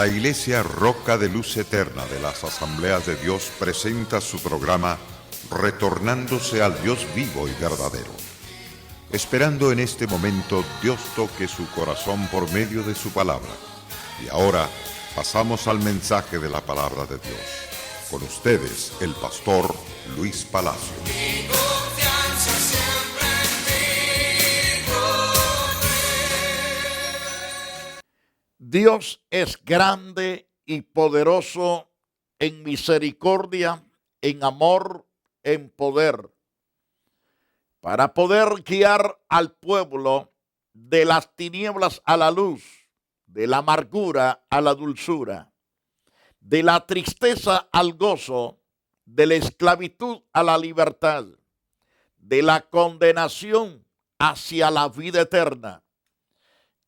La Iglesia Roca de Luz Eterna de las Asambleas de Dios presenta su programa Retornándose al Dios vivo y verdadero. Esperando en este momento Dios toque su corazón por medio de su palabra. Y ahora pasamos al mensaje de la palabra de Dios. Con ustedes, el pastor Luis Palacio. Dios es grande y poderoso en misericordia, en amor, en poder, para poder guiar al pueblo de las tinieblas a la luz, de la amargura a la dulzura, de la tristeza al gozo, de la esclavitud a la libertad, de la condenación hacia la vida eterna.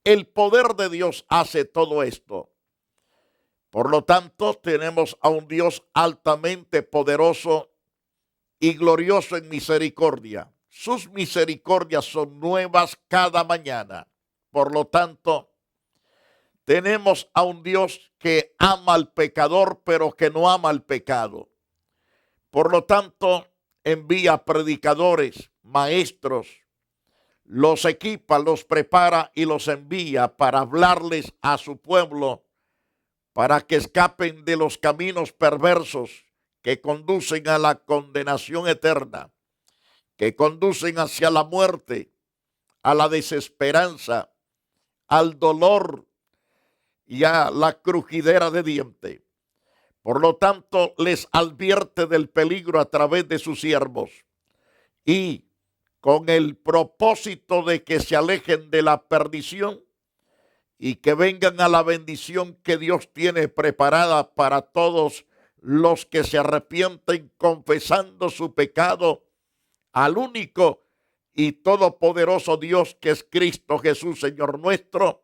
El poder de Dios hace todo esto. Por lo tanto, tenemos a un Dios altamente poderoso y glorioso en misericordia. Sus misericordias son nuevas cada mañana. Por lo tanto, tenemos a un Dios que ama al pecador, pero que no ama al pecado. Por lo tanto, envía predicadores, maestros, los equipa, los prepara y los envía para hablarles a su pueblo, para que escapen de los caminos perversos que conducen a la condenación eterna, que conducen hacia la muerte, a la desesperanza, al dolor y a la crujidera de diente. Por lo tanto, les advierte del peligro a través de sus siervos y con el propósito de que se alejen de la perdición y que vengan a la bendición que Dios tiene preparada para todos los que se arrepienten confesando su pecado al único y todopoderoso Dios que es Cristo Jesús, Señor nuestro,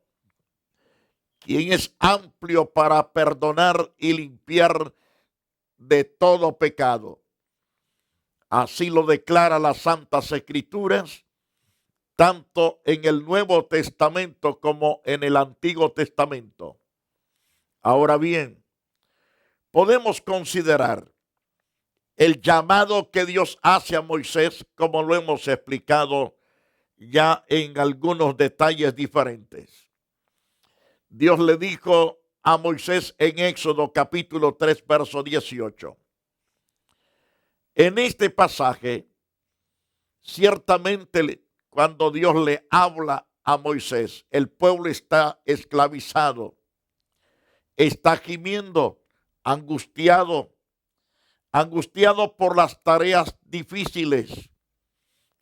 quien es amplio para perdonar y limpiar de todo pecado. Así lo declara las Santas Escrituras, tanto en el Nuevo Testamento como en el Antiguo Testamento. Ahora bien, podemos considerar el llamado que Dios hace a Moisés, como lo hemos explicado ya en algunos detalles diferentes. Dios le dijo a Moisés en Éxodo capítulo 3, verso 18. En este pasaje, ciertamente cuando Dios le habla a Moisés, el pueblo está esclavizado, está gimiendo, angustiado por las tareas difíciles.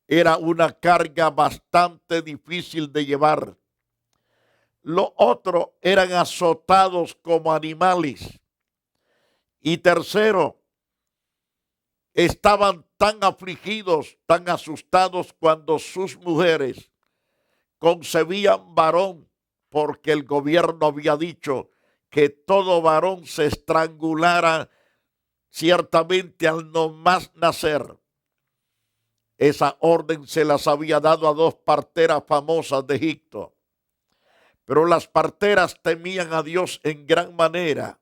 Era una carga bastante difícil de llevar. Lo otro, eran azotados como animales. Y tercero, estaban tan afligidos, tan asustados cuando sus mujeres concebían varón, porque el gobierno había dicho que todo varón se estrangulara ciertamente al no más nacer. Esa orden se las había dado a dos parteras famosas de Egipto. Pero las parteras temían a Dios en gran manera.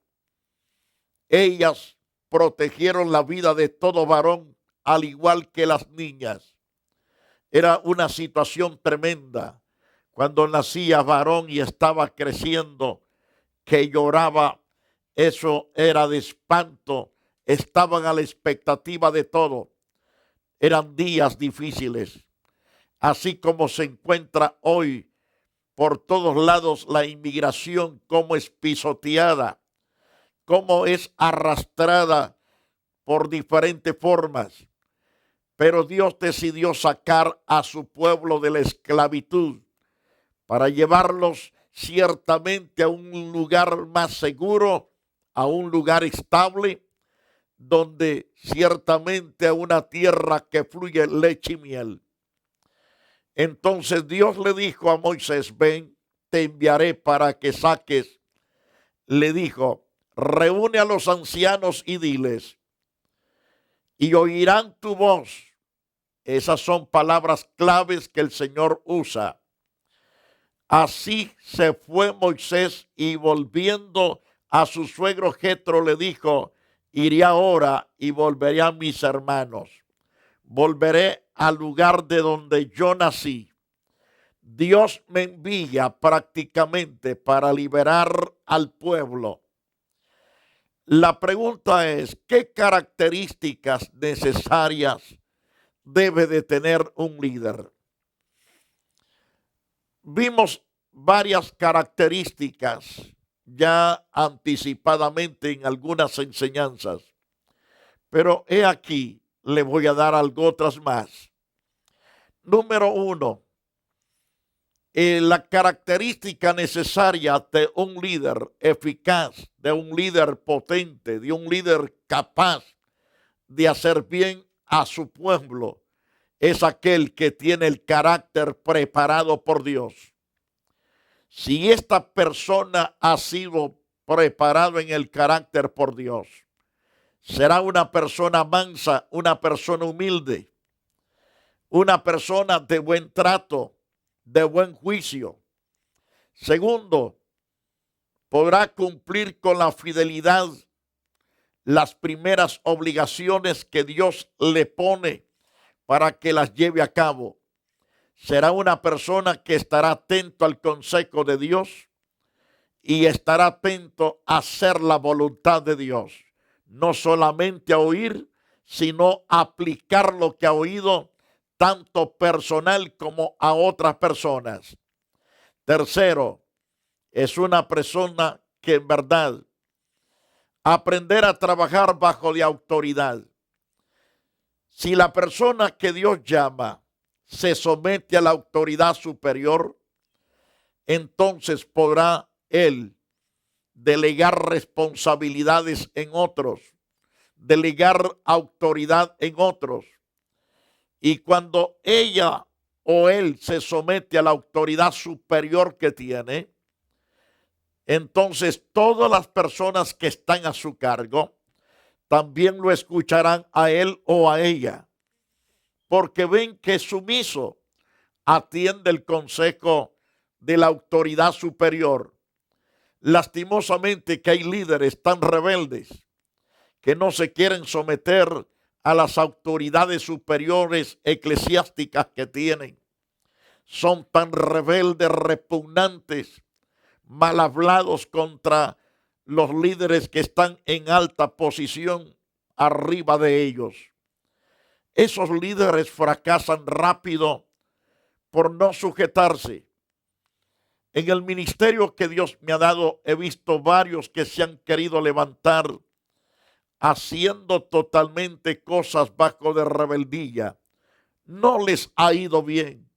Ellas protegieron la vida de todo varón, al igual que las niñas. Era una situación tremenda. Cuando nacía varón y estaba creciendo, que lloraba, eso era de espanto. Estaban a la expectativa de todo. Eran días difíciles. Así como se encuentra hoy por todos lados la inmigración, como es pisoteada, cómo es arrastrada por diferentes formas. Pero Dios decidió sacar a su pueblo de la esclavitud para llevarlos ciertamente a un lugar más seguro, a un lugar estable, donde ciertamente a una tierra que fluye leche y miel. Entonces Dios le dijo a Moisés, ven, te enviaré para que saques. Le dijo, reúne a los ancianos y diles, y oirán tu voz. Esas son palabras claves que el Señor usa. Así se fue Moisés y volviendo a su suegro Jetro le dijo: iré ahora y volveré a mis hermanos. Volveré al lugar de donde yo nací. Dios me envía prácticamente para liberar al pueblo. La pregunta es: ¿qué características necesarias debe de tener un líder? Vimos varias características ya anticipadamente en algunas enseñanzas, pero he aquí, le voy a dar algo otras más. Número 1, la característica necesaria de un líder eficaz, de un líder potente, de un líder capaz de hacer bien a su pueblo, es aquel que tiene el carácter preparado por Dios. Si esta persona ha sido preparado en el carácter por Dios, será una persona mansa, una persona humilde, una persona de buen trato, de buen juicio. Segundo, podrá cumplir con la fidelidad las primeras obligaciones que Dios le pone para que las lleve a cabo. Será una persona que estará atento al consejo de Dios y estará atento a hacer la voluntad de Dios. No solamente a oír, sino a aplicar lo que ha oído, tanto personal como a otras personas. Tercero, es una persona que en verdad aprender a trabajar bajo de autoridad. Si la persona que Dios llama se somete a la autoridad superior, entonces podrá él delegar responsabilidades en otros, delegar autoridad en otros. Y cuando ella o él se somete a la autoridad superior que tiene, entonces todas las personas que están a su cargo también lo escucharán a él o a ella, porque ven que es sumiso, atiende el consejo de la autoridad superior. Lastimosamente que hay líderes tan rebeldes que no se quieren someter a las autoridades superiores eclesiásticas que tienen. Son tan rebeldes, repugnantes, mal hablados contra los líderes que están en alta posición arriba de ellos. Esos líderes fracasan rápido por no sujetarse. En el ministerio que Dios me ha dado, he visto varios que se han querido levantar haciendo totalmente cosas bajo de rebeldía. No les ha ido bien.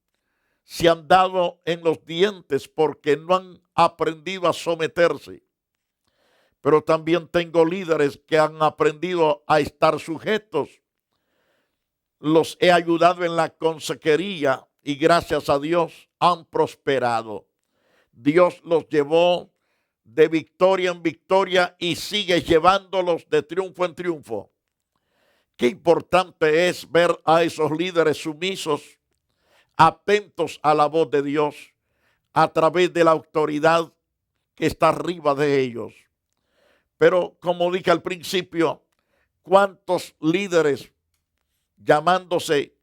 Se han dado en los dientes porque no han aprendido a someterse. Pero también tengo líderes que han aprendido a estar sujetos. Los he ayudado en la consejería y gracias a Dios han prosperado. Dios los llevó de victoria en victoria y sigue llevándolos de triunfo en triunfo. Qué importante es ver a esos líderes sumisos, atentos a la voz de Dios a través de la autoridad que está arriba de ellos. Pero como dije al principio, ¿cuántos líderes llamándose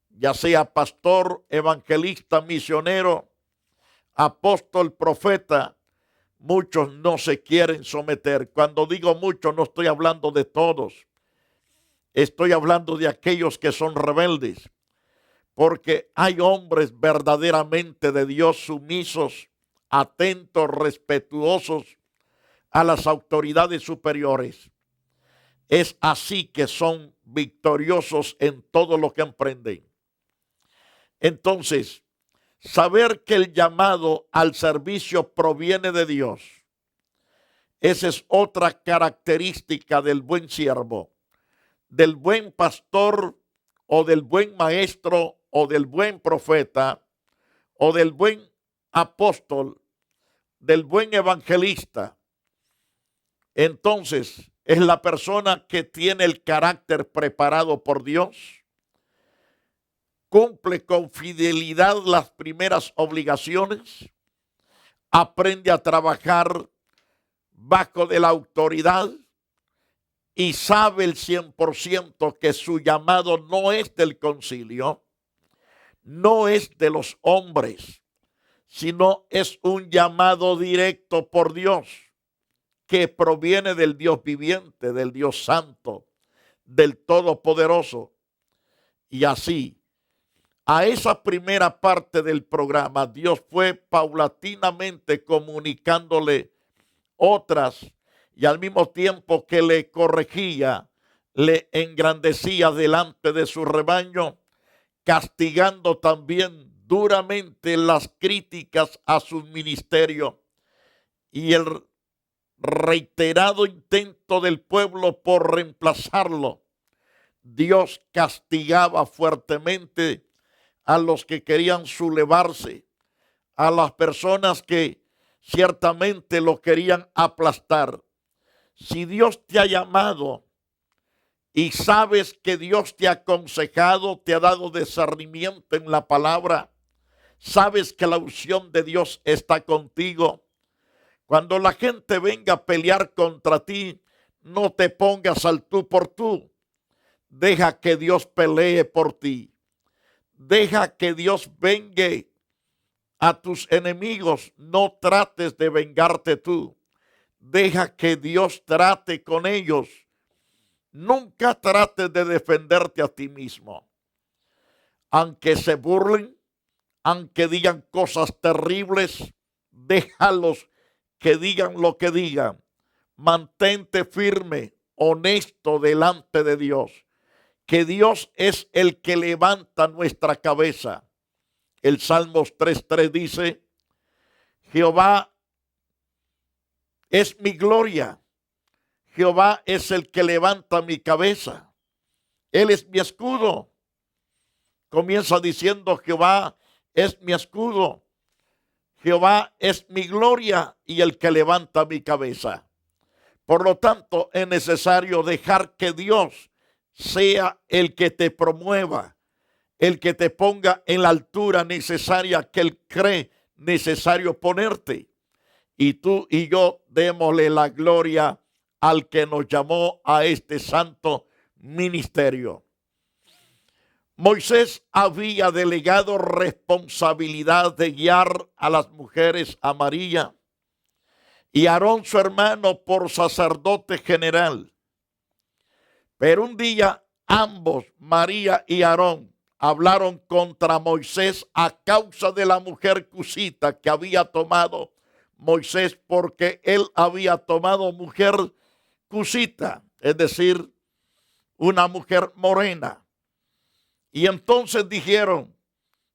ya sea pastor, evangelista, misionero, apóstol, profeta, muchos no se quieren someter? Cuando digo muchos, no estoy hablando de todos. Estoy hablando de aquellos que son rebeldes. Porque hay hombres verdaderamente de Dios sumisos, atentos, respetuosos a las autoridades superiores. Es así que son victoriosos en todo lo que emprenden. Entonces, saber que el llamado al servicio proviene de Dios. Esa es otra característica del buen siervo, del buen pastor o del buen maestro o del buen profeta o del buen apóstol, del buen evangelista. Entonces, es la persona que tiene el carácter preparado por Dios, cumple con fidelidad las primeras obligaciones, aprende a trabajar bajo de la autoridad y sabe el 100% que su llamado no es del concilio, no es de los hombres, sino es un llamado directo por Dios, que proviene del Dios viviente, del Dios santo, del Todopoderoso. Y así, a esa primera parte del programa, Dios fue paulatinamente comunicándole otras, y al mismo tiempo que le corregía, le engrandecía delante de su rebaño, castigando también duramente las críticas a su ministerio y el reiterado intento del pueblo por reemplazarlo. Dios castigaba fuertemente a los que querían sublevarse, a las personas que ciertamente lo querían aplastar. Si Dios te ha llamado y sabes que Dios te ha aconsejado, te ha dado discernimiento en la palabra, sabes que la unción de Dios está contigo. Cuando la gente venga a pelear contra ti, no te pongas al tú por tú. Deja que Dios pelee por ti. Deja que Dios venga a tus enemigos. No trates de vengarte tú. Deja que Dios trate con ellos. Nunca trates de defenderte a ti mismo. Aunque se burlen, aunque digan cosas terribles, déjalos que digan lo que digan. Mantente firme, honesto delante de Dios, que Dios es el que levanta nuestra cabeza. El Salmos 3:3 dice: Jehová es mi gloria, Jehová es el que levanta mi cabeza, Él es mi escudo. Comienza diciendo: Jehová es mi escudo, Jehová es mi gloria y el que levanta mi cabeza. Por lo tanto, es necesario dejar que Dios sea el que te promueva, el que te ponga en la altura necesaria que Él cree necesario ponerte. Y tú y yo démosle la gloria al que nos llamó a este santo ministerio. Moisés había delegado responsabilidad de guiar a las mujeres a María y Aarón su hermano por sacerdote general. Pero un día ambos, María y Aarón, hablaron contra Moisés a causa de la mujer cusita que había tomado Moisés, porque él había tomado mujer cusita, es decir, una mujer morena. Y entonces dijeron: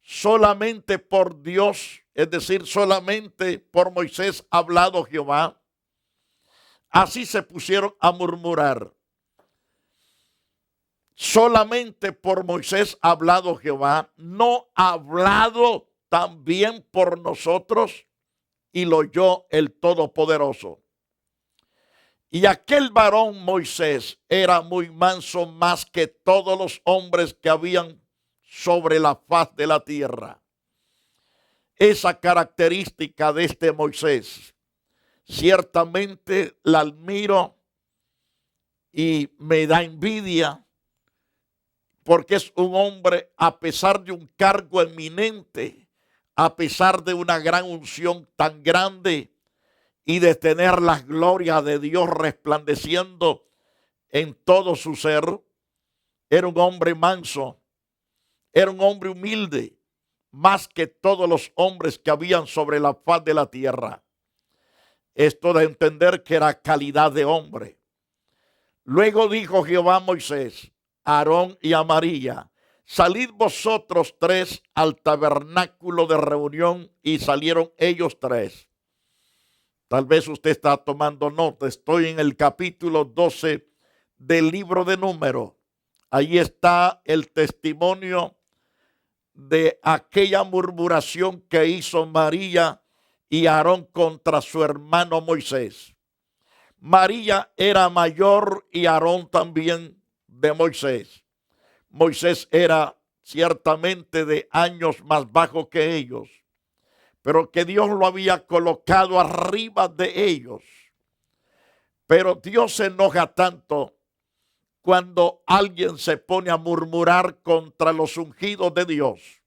solamente por Dios, es decir, solamente por Moisés ha hablado Jehová. Así se pusieron a murmurar. Solamente por Moisés ha hablado Jehová, no ha hablado también por nosotros. Y lo oyó el Todopoderoso. Y aquel varón Moisés era muy manso, más que todos los hombres que habían sobre la faz de la tierra. Esa característica de este Moisés, ciertamente la admiro y me da envidia, porque es un hombre, a pesar de un cargo eminente, a pesar de una gran unción tan grande y de tener la gloria de Dios resplandeciendo en todo su ser, era un hombre manso, era un hombre humilde, más que todos los hombres que habían sobre la faz de la tierra. Esto de entender que era calidad de hombre. Luego dijo Jehová a Moisés, a Aarón y a María: salid vosotros tres al tabernáculo de reunión. Y salieron ellos tres. Tal vez usted está tomando nota. Estoy en el capítulo 12 del libro de Números. Ahí está el testimonio de aquella murmuración que hizo María y Aarón contra su hermano Moisés. María era mayor y Aarón también de Moisés. Moisés era ciertamente de años más bajo que ellos, pero que Dios lo había colocado arriba de ellos. Pero Dios se enoja tanto cuando alguien se pone a murmurar contra los ungidos de Dios.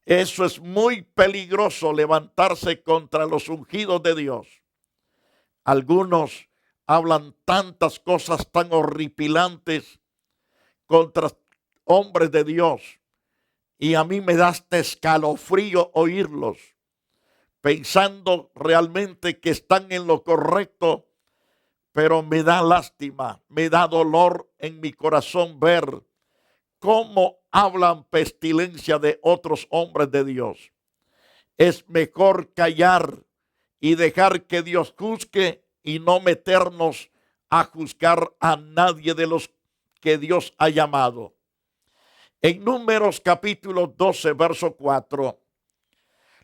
Eso es muy peligroso, levantarse contra los ungidos de Dios. Algunos hablan tantas cosas tan horripilantes contra hombres de Dios, y a mí me da este escalofrío oírlos, pensando realmente que están en lo correcto, pero me da lástima, me da dolor en mi corazón ver cómo hablan pestilencia de otros hombres de Dios. Es mejor callar y dejar que Dios juzgue y no meternos a juzgar a nadie de los que Dios ha llamado. En Números capítulo 12, verso 4,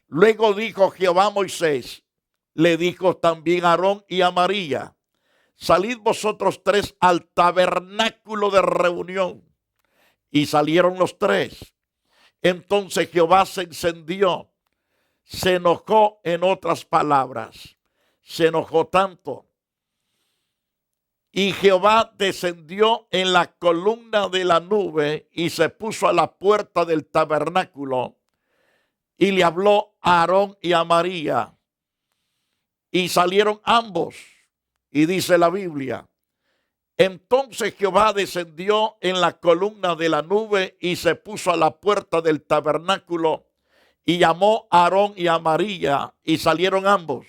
luego dijo Jehová a Moisés, le dijo también a Aarón y a María, salid vosotros tres al tabernáculo de reunión. Y salieron los tres. Entonces Jehová se encendió, se enojó, en otras palabras, se enojó tanto. Y Jehová descendió en la columna de la nube y se puso a la puerta del tabernáculo y le habló a Aarón y a María. Y salieron ambos. Y dice la Biblia, entonces Jehová descendió en la columna de la nube y se puso a la puerta del tabernáculo y llamó a Aarón y a María y salieron ambos.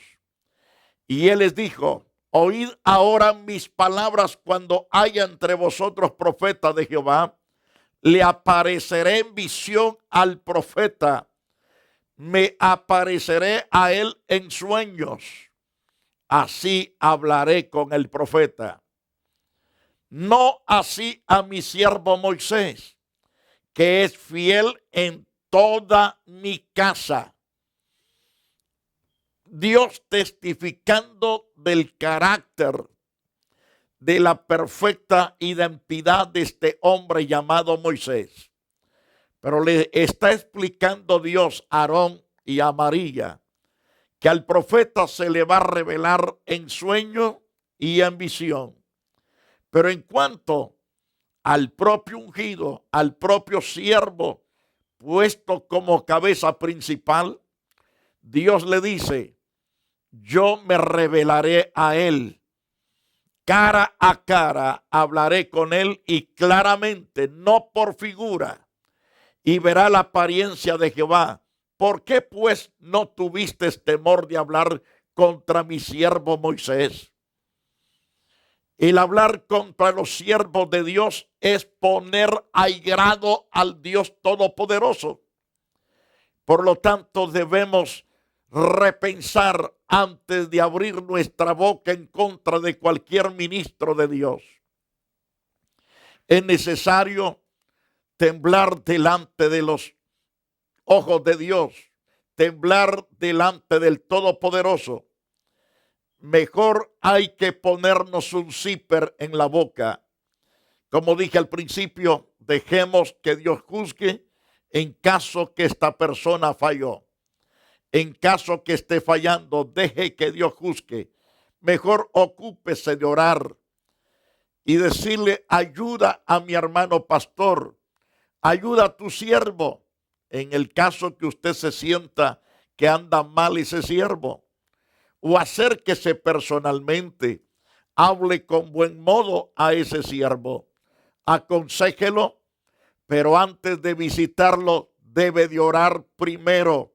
Y él les dijo, oíd ahora mis palabras cuando haya entre vosotros profeta de Jehová. Le apareceré en visión al profeta, me apareceré a él en sueños. Así hablaré con el profeta. No así a mi siervo Moisés, que es fiel en toda mi casa. Dios testificando del carácter, de la perfecta identidad de este hombre llamado Moisés. Pero le está explicando Dios a Aarón y a María que al profeta se le va a revelar en sueño y en visión. Pero en cuanto al propio ungido, al propio siervo puesto como cabeza principal, Dios le dice, yo me revelaré a él, cara a cara hablaré con él y claramente, no por figura, y verá la apariencia de Jehová. ¿Por qué pues no tuviste temor de hablar contra mi siervo Moisés? El hablar contra los siervos de Dios es poner airado al Dios Todopoderoso. Por lo tanto, debemos repensar antes de abrir nuestra boca en contra de cualquier ministro de Dios. Es necesario temblar delante de los ojos de Dios, temblar delante del Todopoderoso. Mejor hay que ponernos un zipper en la boca. Como dije al principio, dejemos que Dios juzgue en caso que esta persona falló. En caso que esté fallando, deje que Dios juzgue. Mejor ocúpese de orar y decirle, ayuda a mi hermano pastor, ayuda a tu siervo. En el caso que usted se sienta que anda mal ese siervo, o acérquese personalmente, hable con buen modo a ese siervo, aconséjelo, pero antes de visitarlo debe de orar primero,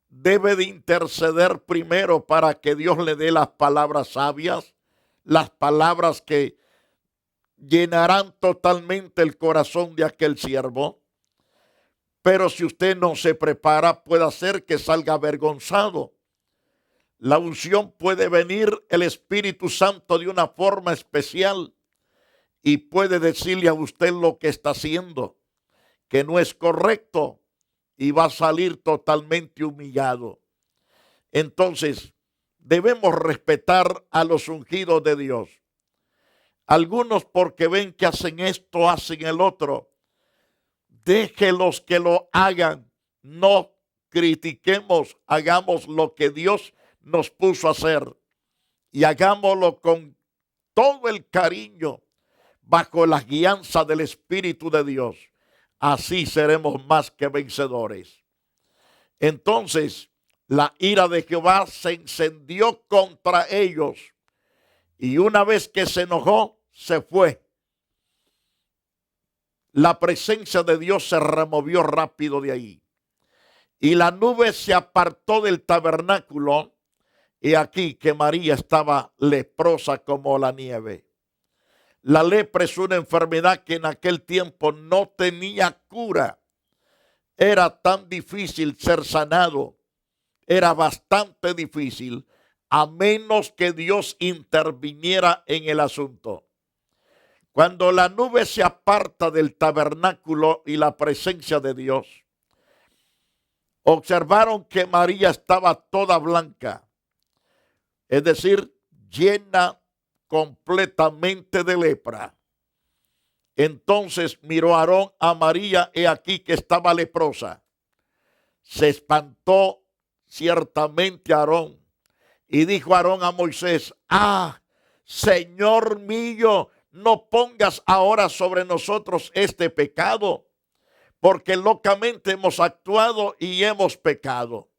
debe de interceder primero para que Dios le dé las palabras sabias, las palabras que llenarán totalmente el corazón de aquel siervo. Pero si usted no se prepara, puede hacer que salga avergonzado. La unción puede venir el Espíritu Santo de una forma especial y puede decirle a usted lo que está haciendo, que no es correcto, y va a salir totalmente humillado. Entonces, debemos respetar a los ungidos de Dios. Algunos porque ven que hacen esto, hacen el otro. Déjelos que lo hagan, no critiquemos, hagamos lo que Dios nos puso a hacer. y hagámoslo con todo el cariño, bajo la guianza del Espíritu de Dios. Así seremos más que vencedores. Entonces, la ira de Jehová se encendió contra ellos, y una vez que se enojó, se fue. La presencia de Dios se removió rápido de ahí. Y la nube se apartó del tabernáculo, y aquí que María estaba leprosa como la nieve. La lepra es una enfermedad que en aquel tiempo no tenía cura. Era tan difícil ser sanado. Era bastante difícil, a menos que Dios interviniera en el asunto. Cuando la nube se aparta del tabernáculo y la presencia de Dios, observaron que María estaba toda blanca, es decir, llena completamente de lepra. Entonces miró Aarón a María, he aquí que estaba leprosa. Se espantó ciertamente Aarón, y dijo Aarón a Moisés: Señor mío, no pongas ahora sobre nosotros este pecado, porque locamente hemos actuado y hemos pecado.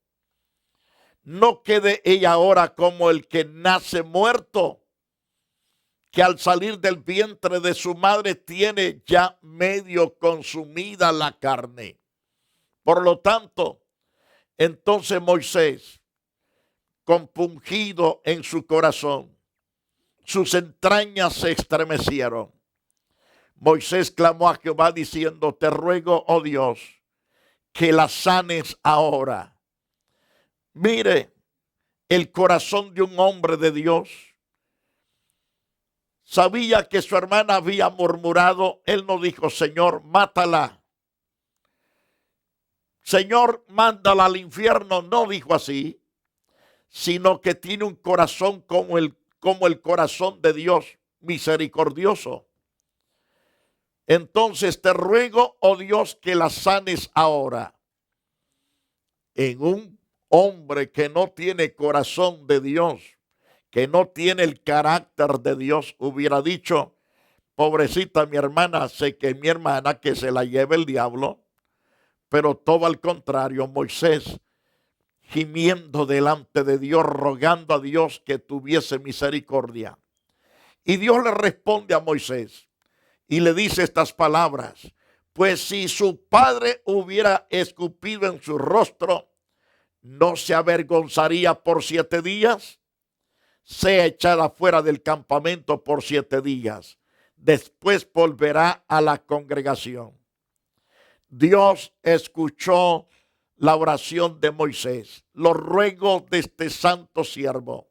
No quede ella ahora como el que nace muerto, que al salir del vientre de su madre tiene ya medio consumida la carne. Por lo tanto, entonces Moisés, compungido en su corazón, sus entrañas se estremecieron. Moisés clamó a Jehová diciendo: te ruego, oh Dios, que la sanes ahora. Mire, el corazón de un hombre de Dios. Sabía que su hermana había murmurado. Él no dijo: Señor, mátala. Señor, mándala al infierno. No dijo así, sino que tiene un corazón como el corazón de Dios, misericordioso. Entonces te ruego, oh Dios, que la sanes ahora. En un hombre que no tiene corazón de Dios, que no tiene el carácter de Dios, hubiera dicho: pobrecita mi hermana, sé que mi hermana, que se la lleve el diablo. Pero todo al contrario, Moisés, gimiendo delante de Dios, rogando a Dios que tuviese misericordia. Y Dios le responde a Moisés y le dice estas palabras: pues si su padre hubiera escupido en su rostro, ¿no se avergonzaría por 7 días? Sea echada fuera del campamento por 7 días. Después volverá a la congregación. Dios escuchó la oración de Moisés, los ruegos de este santo siervo.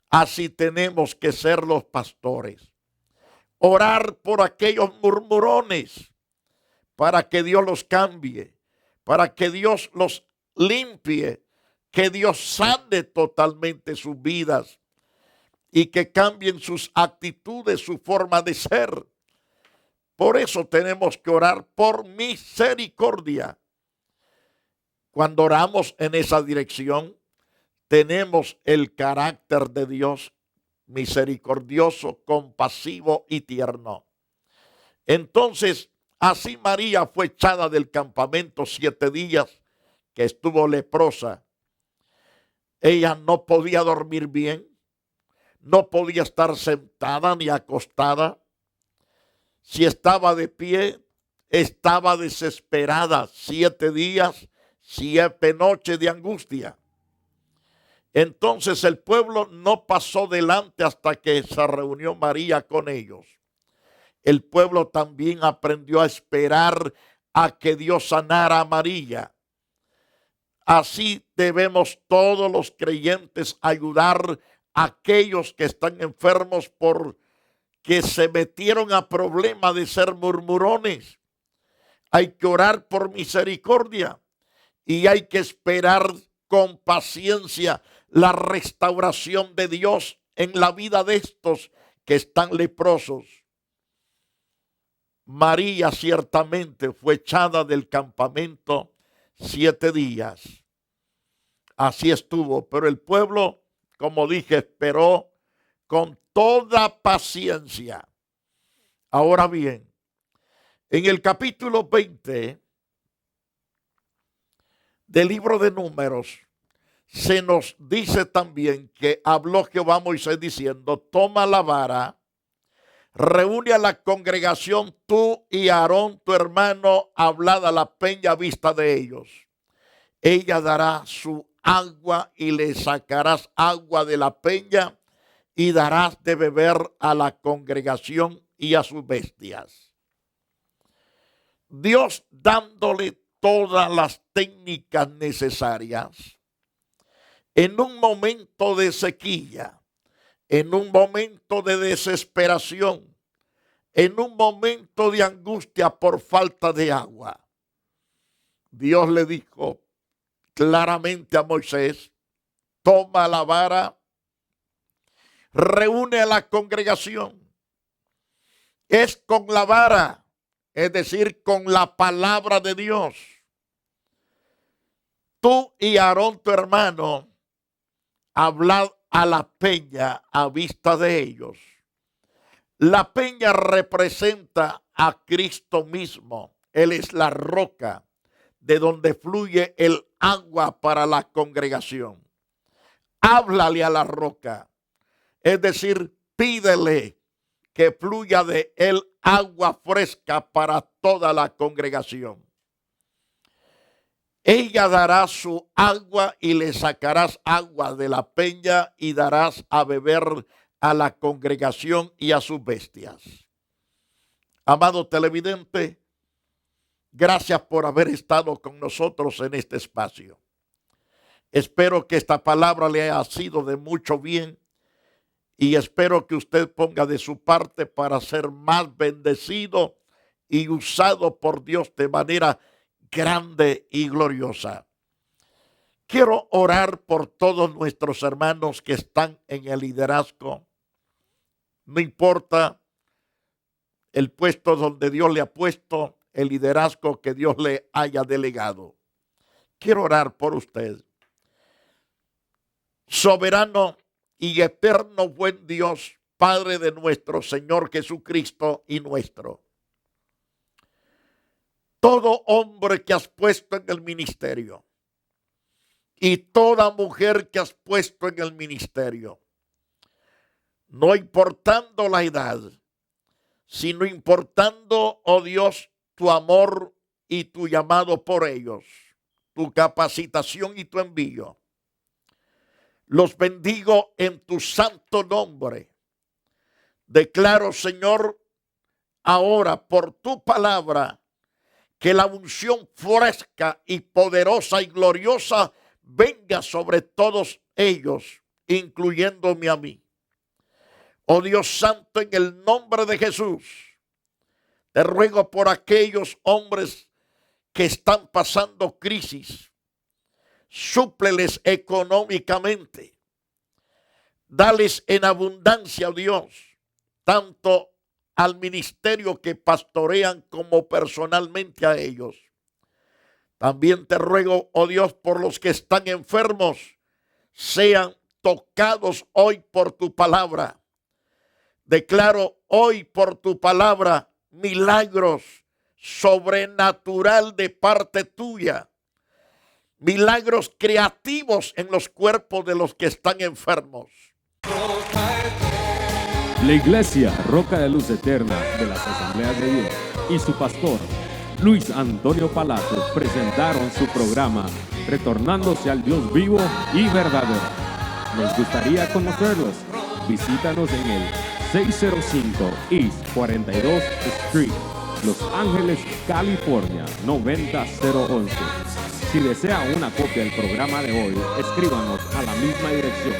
Así tenemos que ser los pastores. Orar por aquellos murmurones para que Dios los cambie, para que Dios los limpie, que Dios sane totalmente sus vidas y que cambien sus actitudes, su forma de ser. Por eso tenemos que orar por misericordia. Cuando oramos en esa dirección, tenemos el carácter de Dios misericordioso, compasivo y tierno. Entonces, así María fue echada del campamento 7 días que estuvo leprosa. Ella no podía dormir bien, no podía estar sentada ni acostada. Si estaba de pie, estaba desesperada. 7 días, 7 noches de angustia. Entonces el pueblo no pasó delante hasta que se reunió María con ellos. El pueblo también aprendió a esperar a que Dios sanara a María. Así debemos todos los creyentes ayudar a aquellos que están enfermos porque se metieron a problema de ser murmurones. Hay que orar por misericordia y hay que esperar con paciencia la restauración de Dios en la vida de estos que están leprosos. María ciertamente fue echada del campamento 7 días. Así estuvo, pero el pueblo como dije, esperó con toda paciencia. Ahora bien, en el capítulo 20 del libro de Números, se nos dice también que habló Jehová a Moisés diciendo: toma la vara, reúne a la congregación, tú y Aarón tu hermano, hablad a la peña a vista de ellos. Ella dará su agua y le sacarás agua de la peña y darás de beber a la congregación y a sus bestias. Dios dándole todas las técnicas necesarias en un momento de sequía, en un momento de desesperación, en un momento de angustia por falta de agua. Dios le dijo claramente a Moisés: toma la vara, reúne a la congregación. Es con la vara, es decir, con la palabra de Dios. Tú y Aarón tu hermano, hablad a la peña a vista de ellos. La peña representa a Cristo mismo. Él es la roca de donde fluye el agua para la congregación. Háblale a la roca, es decir, pídele que fluya de él agua fresca para toda la congregación. Ella dará su agua y le sacarás agua de la peña y darás a beber a la congregación y a sus bestias. Amado televidente, gracias por haber estado con nosotros en este espacio. Espero que esta palabra le haya sido de mucho bien y espero que usted ponga de su parte para ser más bendecido y usado por Dios de manera grande y gloriosa. Quiero orar por todos nuestros hermanos que están en el liderazgo. No importa el puesto donde Dios le ha puesto, el liderazgo que Dios le haya delegado. Quiero orar por usted. Soberano y eterno buen Dios, Padre de nuestro Señor Jesucristo y nuestro. Todo hombre que has puesto en el ministerio y toda mujer que has puesto en el ministerio, no importando la edad, sino importando, oh Dios, tu amor y tu llamado por ellos, tu capacitación y tu envío. Los bendigo en tu santo nombre. Declaro, Señor, ahora por tu palabra, que la unción fresca y poderosa y gloriosa venga sobre todos ellos, incluyéndome a mí. Oh Dios santo, en el nombre de Jesús, te ruego por aquellos hombres que están pasando crisis. Súpleles económicamente. Dales en abundancia, oh Dios, tanto al ministerio que pastorean como personalmente a ellos. También te ruego, oh Dios, por los que están enfermos, sean tocados hoy por tu palabra. Declaro hoy por tu palabra milagros sobrenatural de parte tuya. Milagros creativos en los cuerpos de los que están enfermos. La Iglesia Roca de Luz Eterna de las Asambleas de Dios y su pastor Luis Antonio Palacios presentaron su programa Retornándose al Dios vivo y verdadero. Nos gustaría conocerlos. Visítanos en el 605 East 42 Street, Los Ángeles, California 90011. Si desea una copia del programa de hoy, escríbanos a la misma dirección.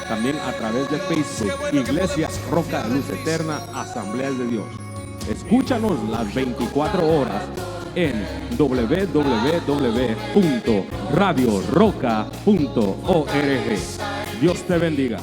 También a través de Facebook, Iglesia Roca de Luz Eterna, Asambleas de Dios. Escúchanos las 24 horas en www.radioroca.org. Dios te bendiga.